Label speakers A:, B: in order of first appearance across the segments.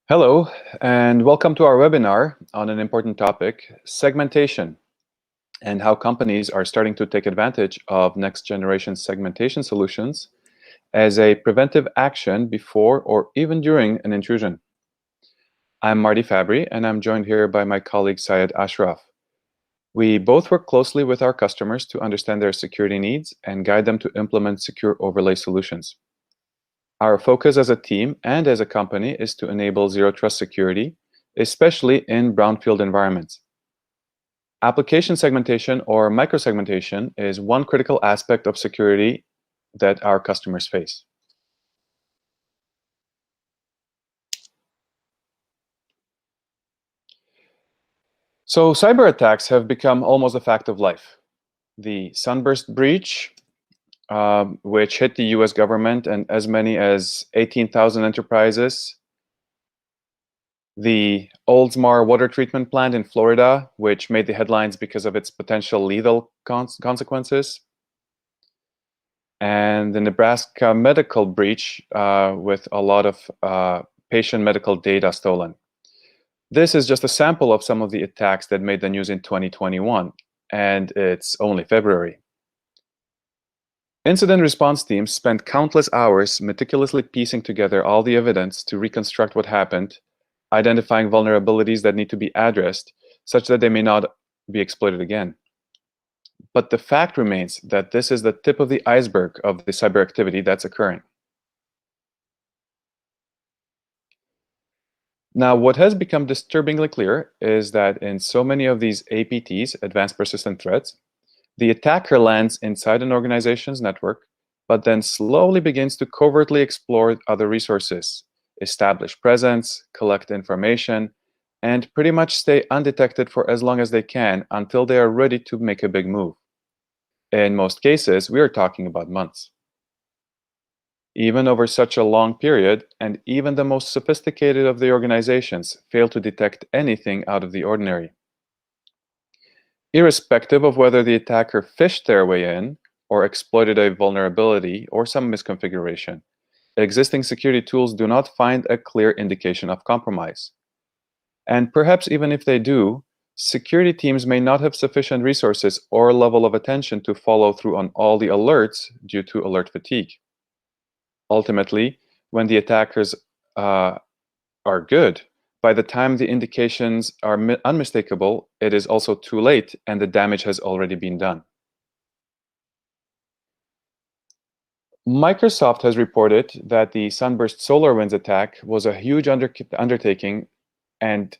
A: Hello, and welcome to our webinar on an important topic, segmentation, and how companies are starting to take advantage of next-generation segmentation solutions as a preventive action before or even during an intrusion. I'm Marty Fabry, and I'm joined here by my colleague Syed Ashraf. We both work closely with our customers to understand their security needs and guide them to implement secure overlay solutions. Our focus as a team and as a company is to enable zero trust security, especially in brownfield environments. Application segmentation or micro-segmentation is one critical aspect of security that our customers face. So cyber attacks have become almost a fact of life. The Sunburst breach, which hit the US government and as many as 18,000 enterprises. The Oldsmar water treatment plant in Florida, which made the headlines because of its potential lethal consequences. And the Nebraska medical breach with a lot of patient medical data stolen. This is just a sample of some of the attacks that made the news in 2021, and it's only February. Incident response teams spent countless hours meticulously piecing together all the evidence to reconstruct what happened, identifying vulnerabilities that need to be addressed such that they may not be exploited again. But the fact remains that this is the tip of the iceberg of the cyber activity that's occurring. Now, what has become disturbingly clear is that in so many of these APTs, advanced persistent threats, the attacker lands inside an organization's network, but then slowly begins to covertly explore other resources, establish presence, collect information, and pretty much stay undetected for as long as they can until they are ready to make a big move. In most cases, we are talking about months. Even over such a long period, and even the most sophisticated of the organizations fail to detect anything out of the ordinary. Irrespective of whether the attacker fished their way in, or exploited a vulnerability or some misconfiguration, existing security tools do not find a clear indication of compromise. And perhaps even if they do, security teams may not have sufficient resources or level of attention to follow through on all the alerts due to alert fatigue. Ultimately, when the attackers are good, by the time the indications are unmistakable, it is also too late and the damage has already been done. Microsoft has reported that the Sunburst SolarWinds attack was a huge undertaking and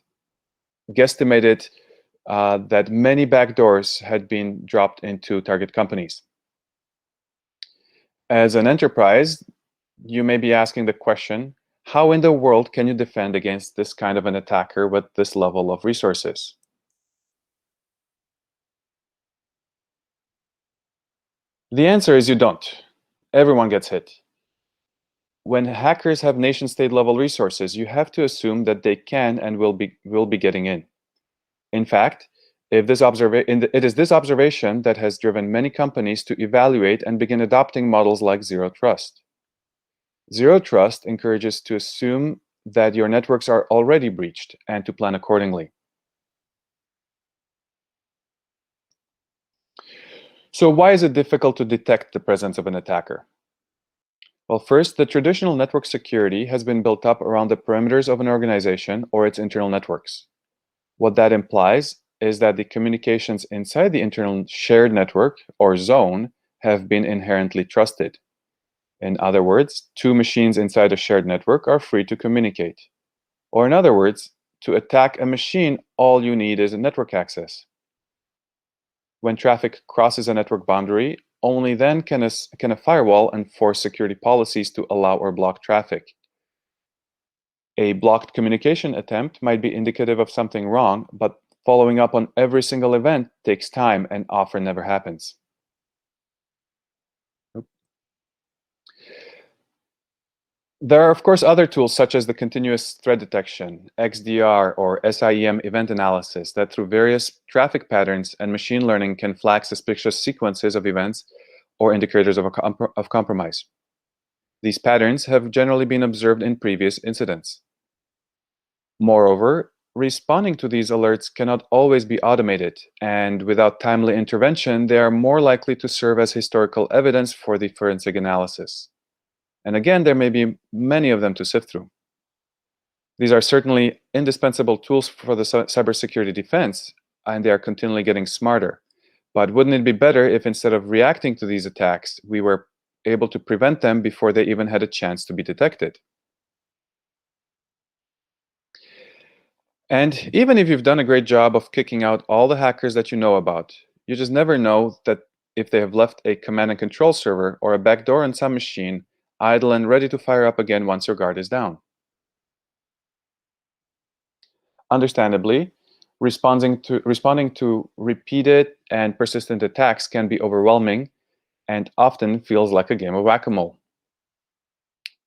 A: guesstimated that many backdoors had been dropped into target companies. As an enterprise, you may be asking the question, how in the world can you defend against this kind of an attacker with this level of resources? The answer is you don't. Everyone gets hit. When hackers have nation-state level resources, you have to assume that they can and will be getting in. In fact, it is this observation that has driven many companies to evaluate and begin adopting models like zero trust. Zero trust encourages to assume that your networks are already breached and to plan accordingly. So why is it difficult to detect the presence of an attacker? Well, first, the traditional network security has been built up around the perimeters of an organization or its internal networks. What that implies is that the communications inside the internal shared network or zone have been inherently trusted. In other words, two machines inside a shared network are free to communicate. Or in other words, to attack a machine, all you need is a network access. When traffic crosses a network boundary, only then can a firewall enforce security policies to allow or block traffic. A blocked communication attempt might be indicative of something wrong, but following up on every single event takes time and often never happens. There are, of course, other tools such as the continuous threat detection, XDR, or SIEM event analysis that through various traffic patterns and machine learning can flag suspicious sequences of events or indicators of compromise. These patterns have generally been observed in previous incidents. Moreover, responding to these alerts cannot always be automated, and without timely intervention, they are more likely to serve as historical evidence for the forensic analysis. And again, there may be many of them to sift through. These are certainly indispensable tools for the cybersecurity defense, and they are continually getting smarter. But wouldn't it be better if instead of reacting to these attacks, we were able to prevent them before they even had a chance to be detected? And even if you've done a great job of kicking out all the hackers that you know about, you just never know that if they have left a command and control server or a backdoor on some machine idle and ready to fire up again once your guard is down. Understandably, responding to repeated and persistent attacks can be overwhelming and often feels like a game of whack-a-mole.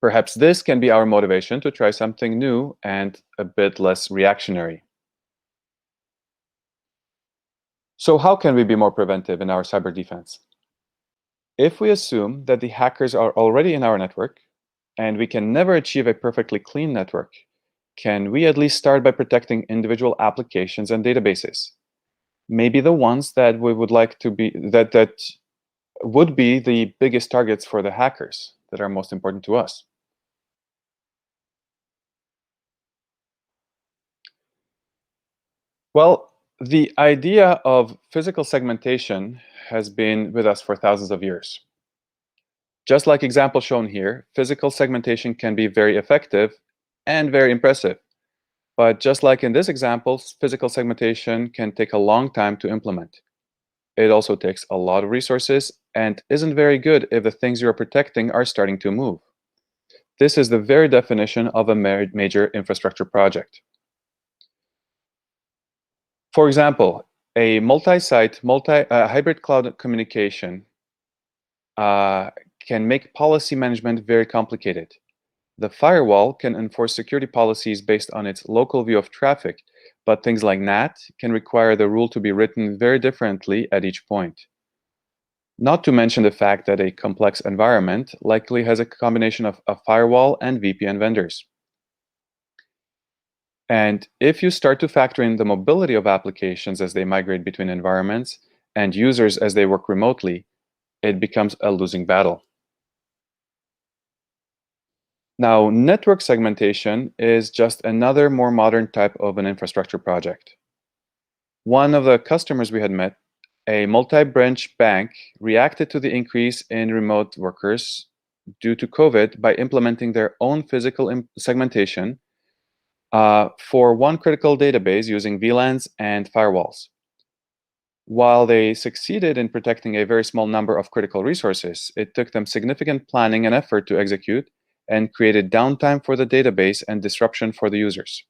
A: Perhaps this can be our motivation to try something new and a bit less reactionary. So how can we be more preventive in our cyber defense? If we assume that the hackers are already in our network, and we can never achieve a perfectly clean network, can we at least start by protecting individual applications and databases? Maybe the ones that we would like to be that would be the biggest targets for the hackers that are most important to us. Well, the idea of physical segmentation has been with us for thousands of years. Just like example shown here, physical segmentation can be very effective and very impressive. But just like in this example, physical segmentation can take a long time to implement. It also takes a lot of resources and isn't very good if the things you're protecting are starting to move. This is the very definition of a major infrastructure project. For example, a multi-site, hybrid cloud communication uh, can make policy management very complicated. The firewall can enforce security policies based on its local view of traffic, but things like NAT can require the rule to be written very differently at each point. Not to mention the fact that a complex environment likely has a combination of a firewall and VPN vendors. And if you start to factor in the mobility of applications as they migrate between environments and users as they work remotely, it becomes a losing battle. Now, network segmentation is just another more modern type of an infrastructure project. One of the customers we had met, a multi-branch bank, reacted to the increase in remote workers due to COVID by implementing their own physical segmentation for one critical database using VLANs and firewalls. While they succeeded in protecting a very small number of critical resources, it took them significant planning and effort to execute and created downtime for the database and disruption for the users.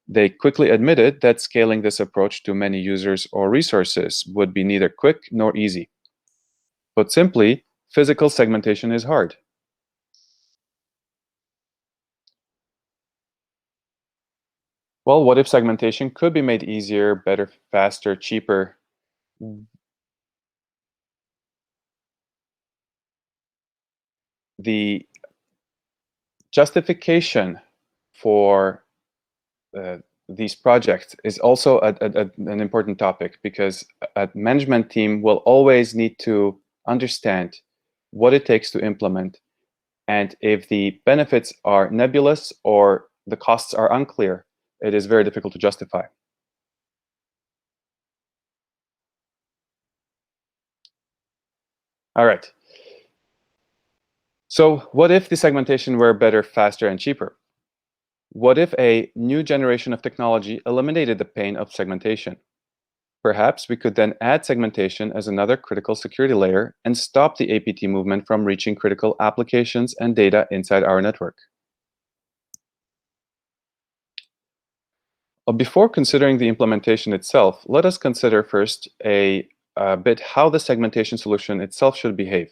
A: They quickly admitted that scaling this approach to many users or resources would be neither quick nor easy. Put simply, physical segmentation is hard. Well, what if segmentation could be made easier, better, faster, cheaper? The justification for uh, these projects is also an important topic because a management team will always need to understand what it takes to implement. And if the benefits are nebulous or the costs are unclear, it is very difficult to justify. All right. So what if the segmentation were better, faster, and cheaper? What if a new generation of technology eliminated the pain of segmentation? Perhaps we could then add segmentation as another critical security layer and stop the APT movement from reaching critical applications and data inside our network. Before considering the implementation itself, let us consider first a bit how the segmentation solution itself should behave.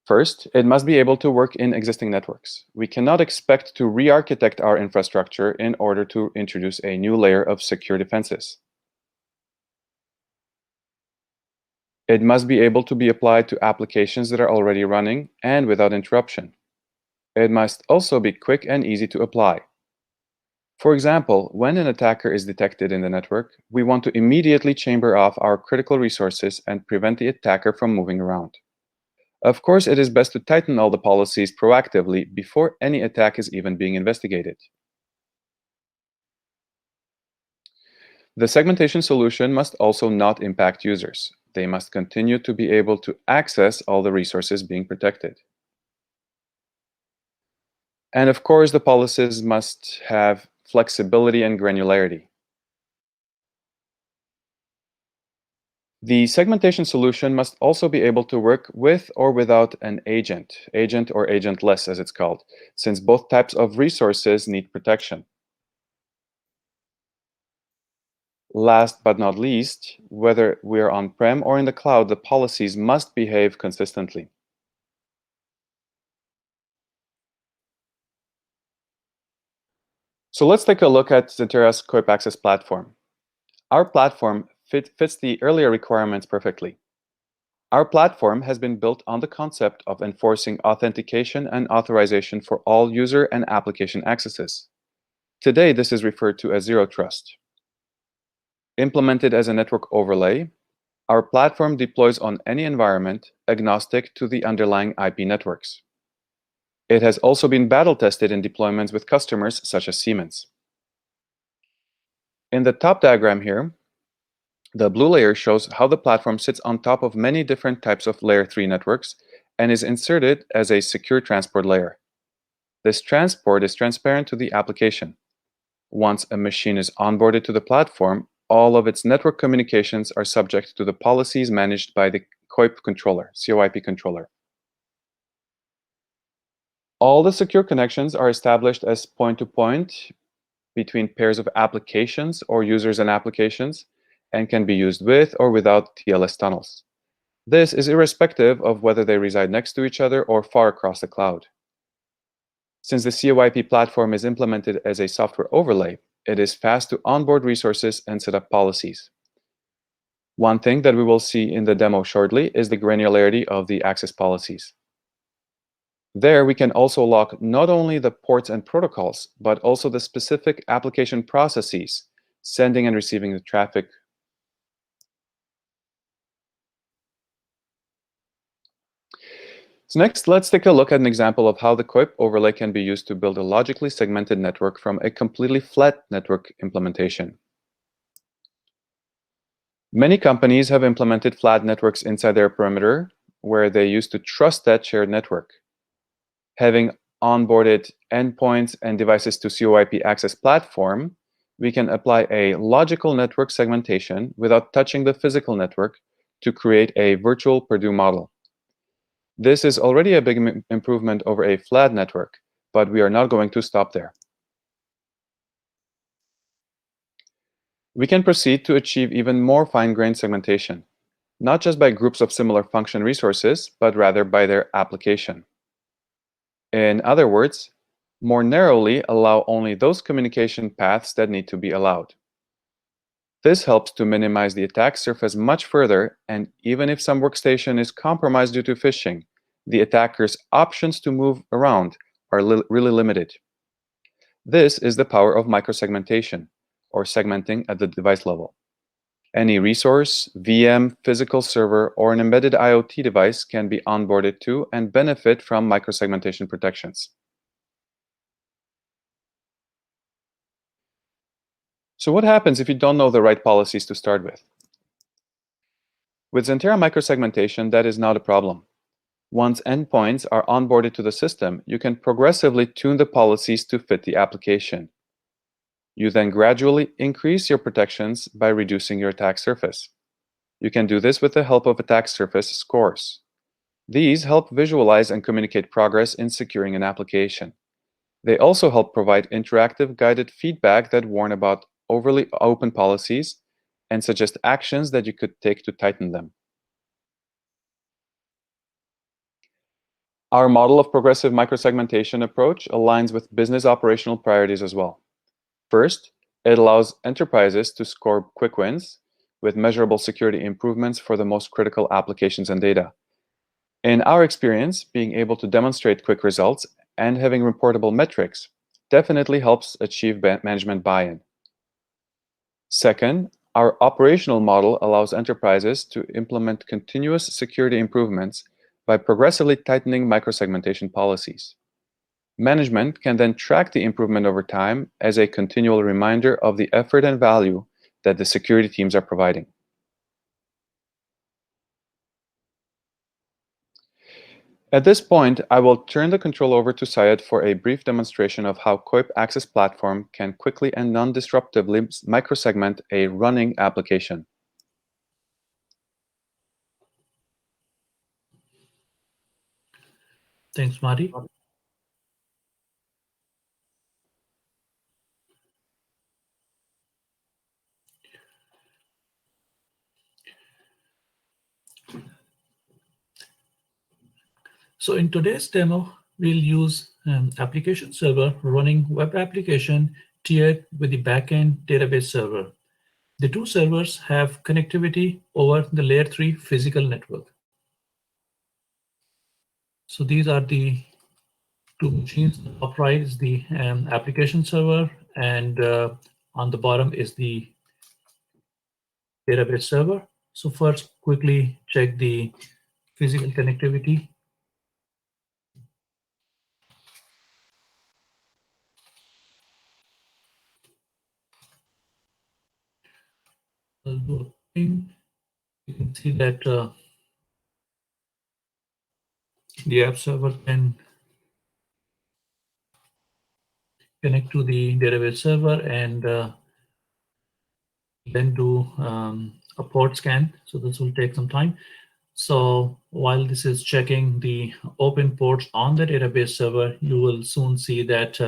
A: First, it must be able to work in existing networks. We cannot expect to re-architect our infrastructure in order to introduce a new layer of secure defenses. It must be able to be applied to applications that are already running and without interruption. It must also be quick and easy to apply. For example, when an attacker is detected in the network, we want to immediately chamber off our critical resources and prevent the attacker from moving around. Of course, it is best to tighten all the policies proactively before any attack is even being investigated. The segmentation solution must also not impact users. They must continue to be able to access all the resources being protected. And of course, the policies must have flexibility and granularity. The segmentation solution must also be able to work with or without an agent or agentless as it's called, since both types of resources need protection. Last but not least, whether we're on-prem or in the cloud, the policies must behave consistently. So let's take a look at Xentera's COIP Access platform. Our platform fits the earlier requirements perfectly. Our platform has been built on the concept of enforcing authentication and authorization for all user and application accesses. Today, this is referred to as Zero Trust. Implemented as a network overlay, our platform deploys on any environment agnostic to the underlying IP networks. It has also been battle-tested in deployments with customers such as Siemens. In the top diagram here, the blue layer shows how the platform sits on top of many different types of Layer 3 networks and is inserted as a secure transport layer. This transport is transparent to the application. Once a machine is onboarded to the platform, all of its network communications are subject to the policies managed by the COIP controller, COIP controller. All the secure connections are established as point-to-point between pairs of applications or users and applications, and can be used with or without TLS tunnels. This is irrespective of whether they reside next to each other or far across the cloud. Since the COIP platform is implemented as a software overlay, it is fast to onboard resources and set up policies. One thing that we will see in the demo shortly is the granularity of the access policies. There, we can also lock not only the ports and protocols, but also the specific application processes, sending and receiving the traffic. So next, let's take a look at an example of how the COIP overlay can be used to build a logically segmented network from a completely flat network implementation. Many companies have implemented flat networks inside their perimeter, where they used to trust that shared network. Having onboarded endpoints and devices to COIP access platform, we can apply a logical network segmentation without touching the physical network to create a virtual Purdue model. This is already a big improvement over a flat network, but we are not going to stop there. We can proceed to achieve even more fine-grained segmentation, not just by groups of similar function resources, but rather by their application. In other words, more narrowly allow only those communication paths that need to be allowed. This helps to minimize the attack surface much further, and even if some workstation is compromised due to phishing, the attacker's options to move around are really limited. This is the power of micro-segmentation, or segmenting at the device level. Any resource, VM, physical server, or an embedded IoT device can be onboarded to and benefit from micro-segmentation protections. So what happens if you don't know the right policies to start with? With Xentera micro-segmentation, that is not a problem. Once endpoints are onboarded to the system, you can progressively tune the policies to fit the application. You then gradually increase your protections by reducing your attack surface. You can do this with the help of attack surface scores. These help visualize and communicate progress in securing an application. They also help provide interactive guided feedback that warn about overly open policies and suggest actions that you could take to tighten them. Our model of progressive microsegmentation approach aligns with business operational priorities as well. First, it allows enterprises to score quick wins with measurable security improvements for the most critical applications and data. In our experience, being able to demonstrate quick results and having reportable metrics definitely helps achieve management buy-in. Second, our operational model allows enterprises to implement continuous security improvements by progressively tightening microsegmentation policies. Management can then track the improvement over time as a continual reminder of the effort and value that the security teams are providing. At this point, I will turn the control over to Syed for a brief demonstration of how COIP Access Platform can quickly and non-disruptively microsegment a running application.
B: Thanks, Marty. So in today's demo, we'll use application server running web application tiered with the backend database server. The two servers have connectivity over the layer 3 physical network. So these are the two machines. The top right is the application server, and on the bottom is the database server. So first, quickly check the physical connectivity. I'll do a ping. You can see that the app server can connect to the database server and then do a port scan. So this will take some time. So while this is checking the open ports on the database server, you will soon see that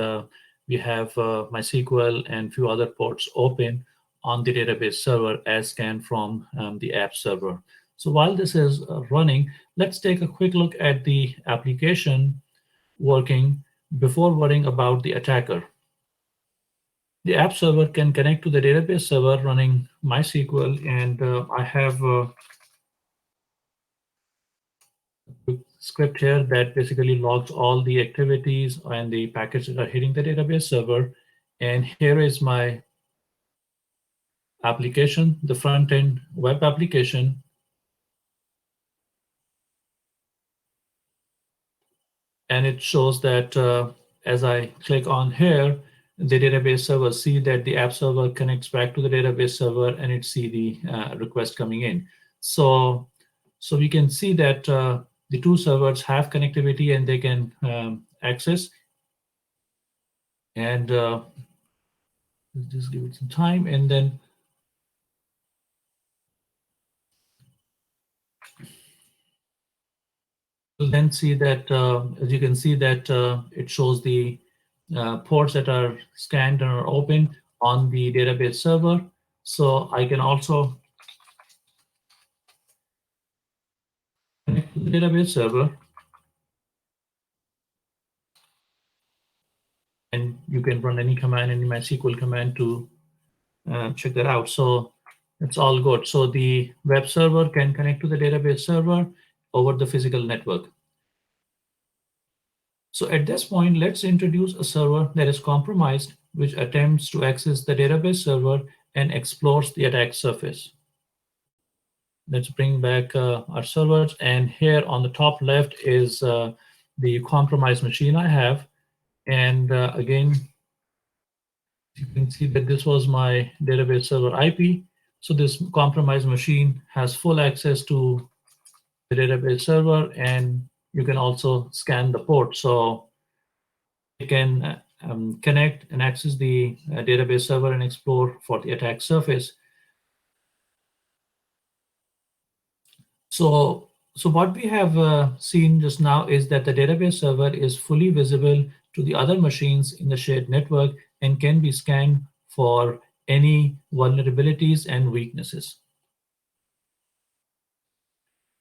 B: we have MySQL and few other ports open on the database server as scanned from the app server. So while this is running, let's take a quick look at the application working before worrying about the attacker. The app server can connect to the database server running MySQL, and I have a script here that basically logs all the activities and the packets that are hitting the database server. And here is my application, the front-end web application. And it shows that as I click on here, the database server see that the app server connects back to the database server, and it see the request coming in. So we can see that the two servers have connectivity and they can access. And just give it some time, and then you'll then see that, as you can see that it shows the ports that are scanned and are open on the database server. So I can also connect to the database server, and you can run any command, any MySQL command to check that out. So it's all good. So the web server can connect to the database server over the physical network. So at this point, let's introduce a server that is compromised, which attempts to access the database server and explores the attack surface. Let's bring back our servers. And here on the top left is the compromised machine I have. And again, you can see that this was my database server IP. So this compromised machine has full access to the database server, and you can also scan the port. So you can connect and access the database server and explore for the attack surface. So what we have seen just now is that the database server is fully visible to the other machines in the shared network and can be scanned for any vulnerabilities and weaknesses.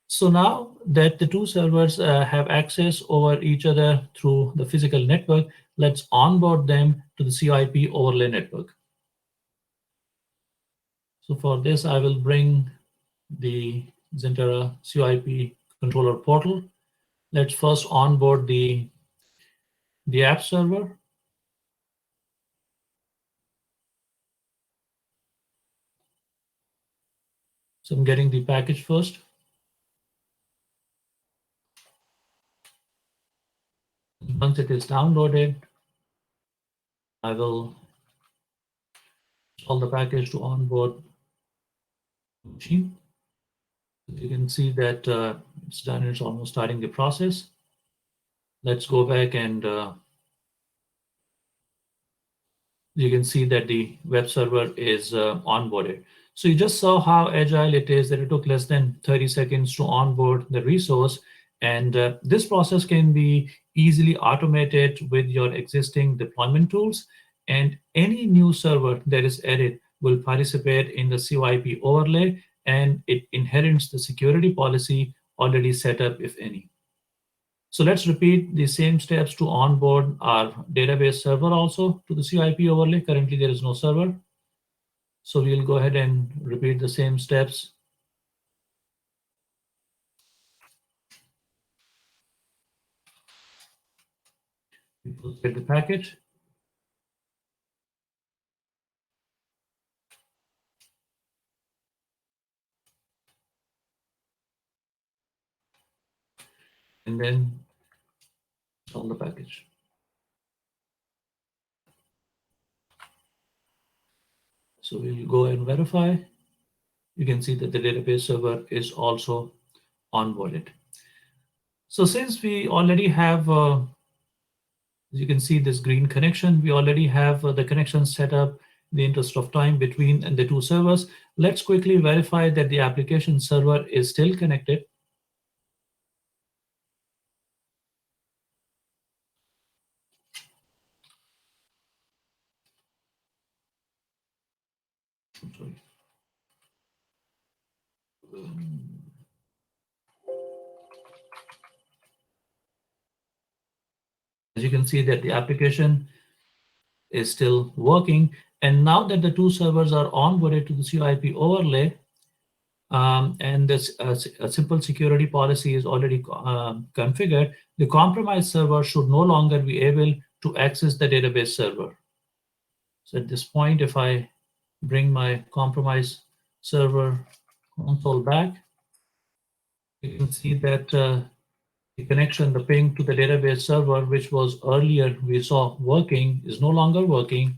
B: So now that the two servers have access over each other through the physical network, let's onboard them to the CIP overlay network. So for this, I will bring the Xentera CIP controller portal. Let's first onboard the the app server. So I'm getting the package first. Once it is downloaded, I will install the package to onboard machine. You can see that it's done. It's almost starting the process. Let's go back and you can see that the web server is onboarded. So you just saw how agile it is, that it took less than 30 seconds to onboard the resource. And this process can be easily automated with your existing deployment tools. And any new server that is added will participate in the CYP overlay, and it inherits the security policy already set up, if any. So let's repeat the same steps to onboard our database server also to the CIP overlay. Currently, there is no server. So we'll go ahead and repeat the same steps. We will get the package. And then install the package. So we'll go and verify. You can see that the database server is also onboarded. So since we already have, as you can see this green connection, we already have the connection set up in the interest of time between the two servers. Let's quickly verify that the application server is still connected. Sorry. As you can see that the application is still working. And now that the two servers are onboarded to the CIP overlay, and this a simple security policy is already configured, the compromised server should no longer be able to access the database server. So at this point, if I bring my compromised server console back, you can see that the connection, the ping to the database server, which was earlier we saw working, is no longer working.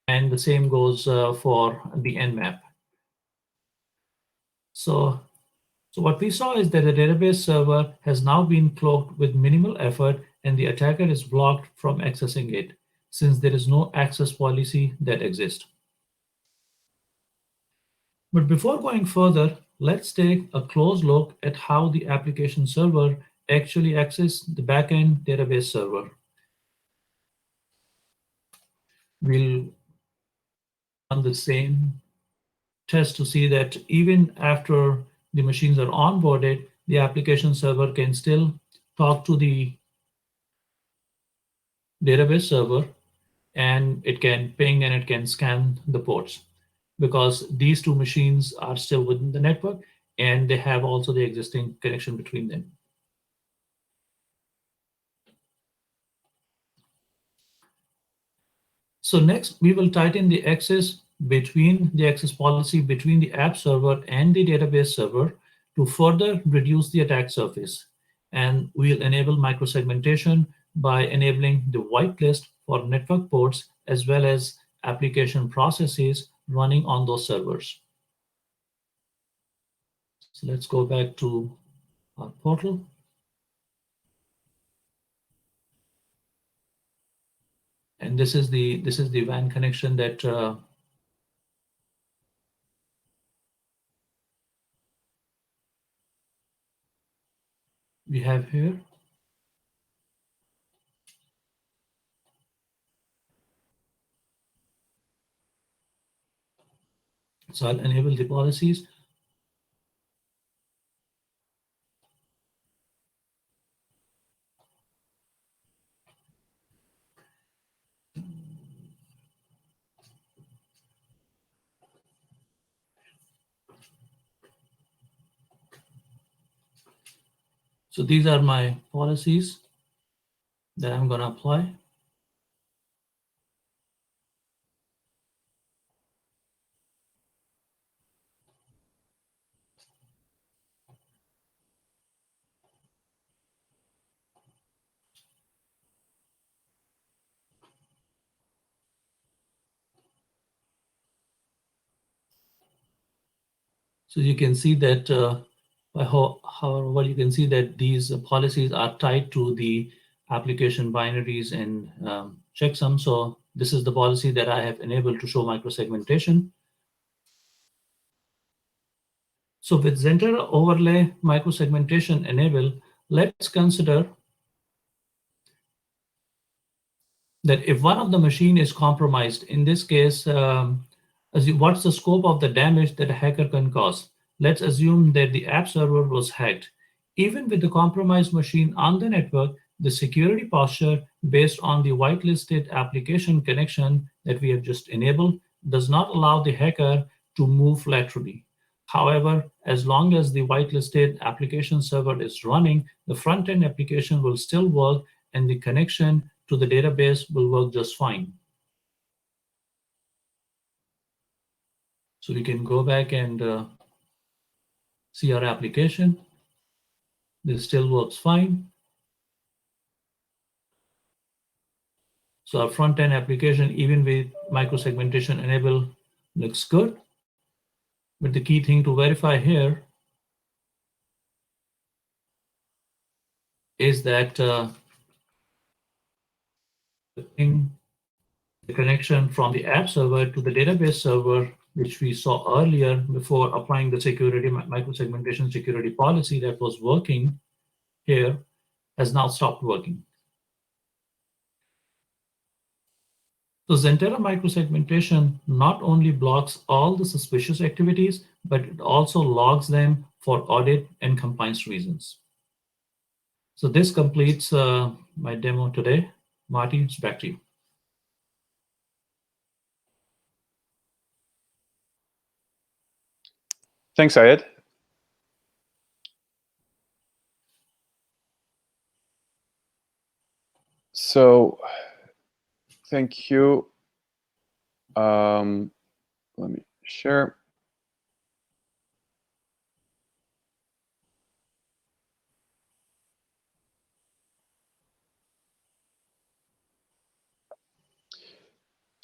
B: And the same goes for the Nmap. So what we saw is that the database server has now been cloaked with minimal effort, and the attacker is blocked from accessing it, since there is no access policy that exists. But before going further, let's take a close look at how the application server actually accesses the backend database server. We'll run the same test to see that even after the machines are onboarded, the application server can still talk to the database server, and it can ping and it can scan the ports, because these two machines are still within the network and they have also the existing connection between them. So next, we will tighten the access policy between the app server and the database server to further reduce the attack surface. And we'll enable micro-segmentation by enabling the whitelist for network ports as well as application processes running on those servers. So let's go back to our portal. And this is the WAN connection that we have here. So I'll enable the policies. So these are my policies. that I'm going to apply. So you can see that however, you can see that these policies are tied to the application binaries and checksum. So this is the policy that I have enabled to show microsegmentation. So with Zentera overlay microsegmentation enabled, let's consider that if one of the machine is compromised, in this case, what's the scope of the damage that a hacker can cause? Let's assume that the app server was hacked. Even with the compromised machine on the network, the security posture based on the whitelisted application connection that we have just enabled does not allow the hacker to move laterally. However, as long as the whitelisted application server is running, the front-end application will still work and the connection to the database will work just fine. So we can go back and see our application. This still works fine. So our front-end application, even with microsegmentation enabled, looks good. But the key thing to verify here is that the connection from the app server to the database server, which we saw earlier before applying the security microsegmentation security policy that was working here, has now stopped working. So Zentera microsegmentation not only blocks all the suspicious activities, but it also logs them for audit and compliance reasons. So this completes my demo today. Marty, it's back to you.
A: Thanks, Syed. So, thank you. Let me share.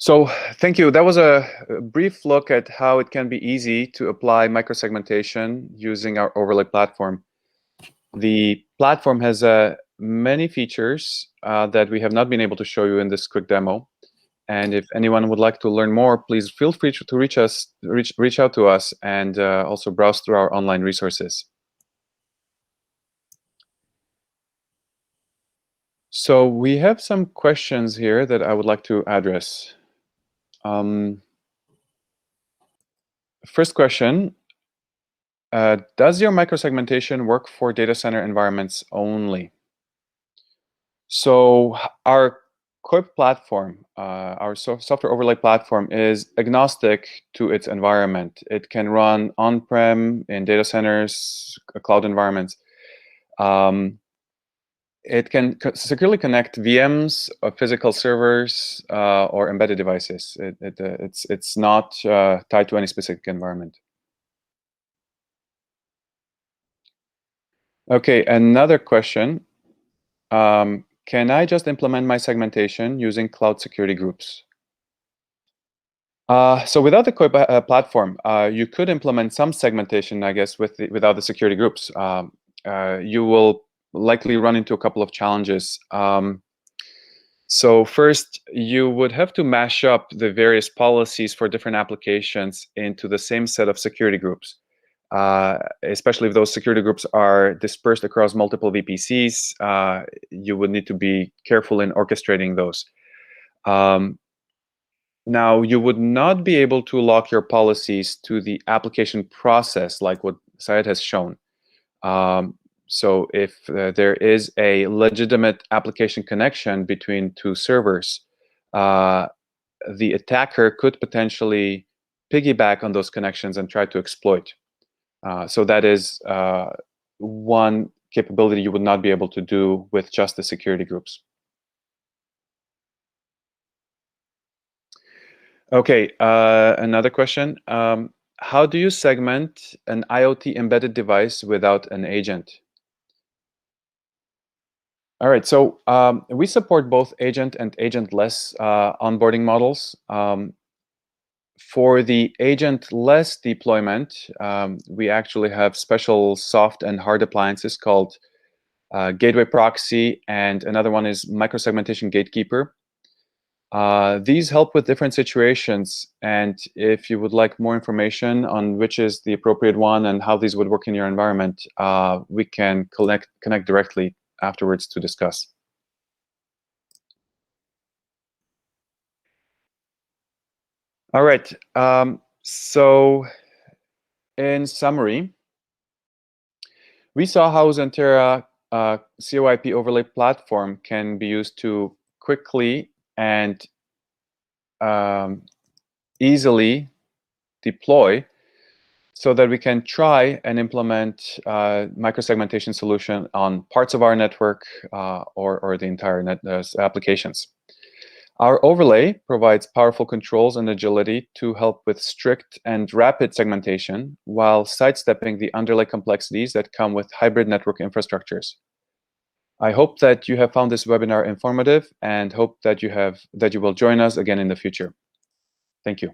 A: So thank you. That was a brief look at how it can be easy to apply microsegmentation using our overlay platform. The platform has many features that we have not been able to show you in this quick demo. And if anyone would like to learn more, please feel free to reach out to us and also browse through our online resources. So we have some questions here that I would like to address. First question, does your microsegmentation work for data center environments only? So our COIP platform, our software overlay platform, is agnostic to its environment. It can run on-prem, in data centers, cloud environments. It can securely connect VMs, physical servers, or embedded devices. It's not tied to any specific environment. Okay, another question. Can I just implement my segmentation using cloud security groups? So without the COIP platform, you could implement some segmentation, I guess, without the security groups. You will likely run into a couple of challenges. So first, you would have to mash up the various policies for different applications into the same set of security groups, especially if those security groups are dispersed across multiple VPCs. You would need to be careful in orchestrating those. Now, you would not be able to lock your policies to the application process like what Syed has shown. So if there is a legitimate application connection between two servers, the attacker could potentially piggyback on those connections and try to exploit. So that is one capability you would not be able to do with just the security groups. Okay, another question. How do you segment an IoT embedded device without an agent? All right, so we support both agent and agentless onboarding models. For the agentless deployment, we actually have special soft and hard appliances called Gateway Proxy, and another one is Micro-Segmentation Gatekeeper. These help with different situations, and if you would like more information on which is the appropriate one and how these would work in your environment, we can connect directly afterwards to discuss. All right, so in summary, we saw how Xantera COIP overlay platform can be used to quickly and easily deploy so that we can try and implement microsegmentation solution on parts of our network or the entire applications. Our overlay provides powerful controls and agility to help with strict and rapid segmentation while sidestepping the underlay complexities that come with hybrid network infrastructures. I hope that you have found this webinar informative and hope that you will join us again in the future. Thank you.